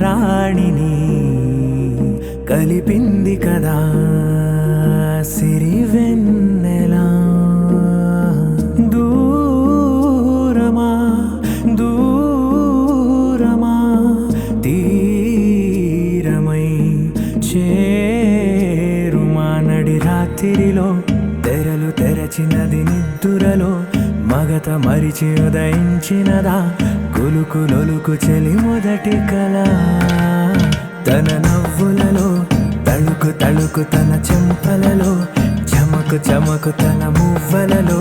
రాణిని కలిపింది కదా సిరివెన్నెలా. దూరమా దూరమా తీరమై చేరుమా నడి రాత్రిలో తెరలు తెరచినది నిద్దురలో మగత మరిచి ఉదయించినదా కులుకులొలుకు చెలి మొదటి కళ. తన నవ్వులలో తళుకు తళుకు తన చెంపలలో చమకు చమకు తన మువ్వలలో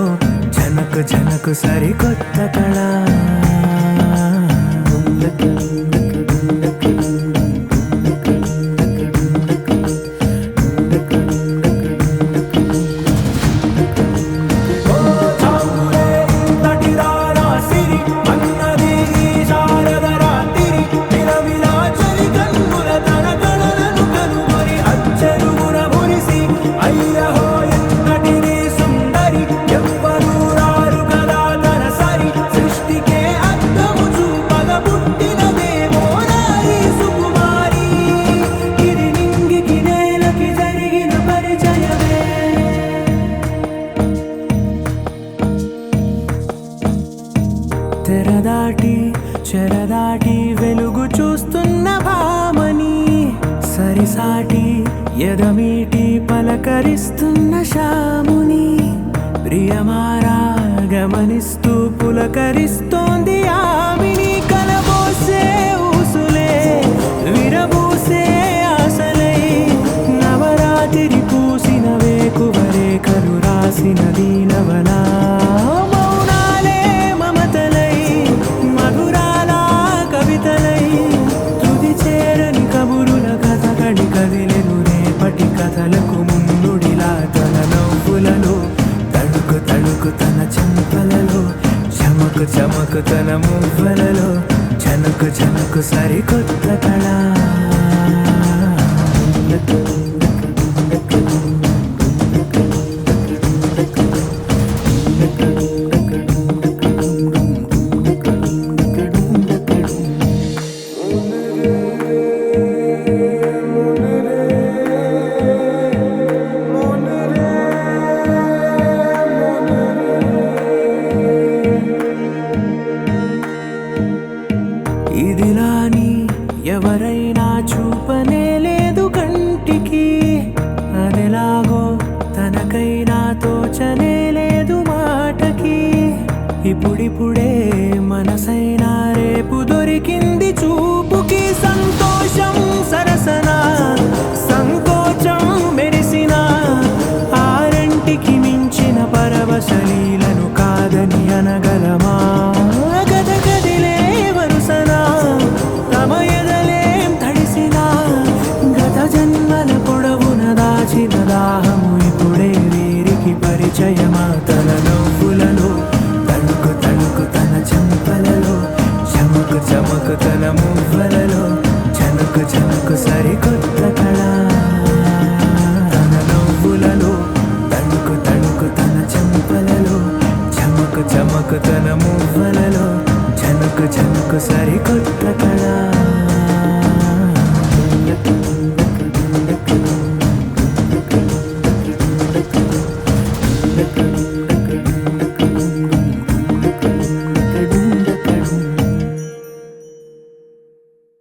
జనకు జనకు సరికొత్త కళ. తెరదాటి చెరదాటి వెలుగు చూస్తున్న భామని సరిసాటి ఎదమీటి పలకరిస్తున్న శాముని ప్రియమారా గమనిస్తూ పులకరిస్తోంది ఆమిని. కలబోసే ఊసులే విరబూసే ఆశలై నవరాత్రి పూసిన వేకువరేఖలు రాసిన దీనవనా. కథలకు ముందుడిలా తన నవ్వులలో తడుకు తడుకు తన చెంపలలో చమకు చమకు తన మువ్వలలో చనకు చనకు సరికొత్త కళ. ఇదిలాని ఎవరైనా చూపనే లేదు కంటికి అదెలాగో తనకైనా తోచనే లేదు మాటకి. ఇప్పుడిప్పుడే మనసైనా రేపు దొరికింది చూపుకి. సంతోషం సరసన సంకోచం మెరిసిన ఆరంటికి మించిన పరవశలీలను కాదని అనగలమా. దాహము ఇప్పుడే వీరికి పరిచయమా. తన నవ్వులలో తణుకు తణుకు తన చెంపలలో చమకు చమకు తన మువ్వలలో చనుకు చనుకు సరికొత్త కళ. తన నవ్వులలో తణుకు తణుకు తన చెంపలలో చమకు చమకు తన మువ్వలలో చనుకు చనుకు సరికొత్త కళ.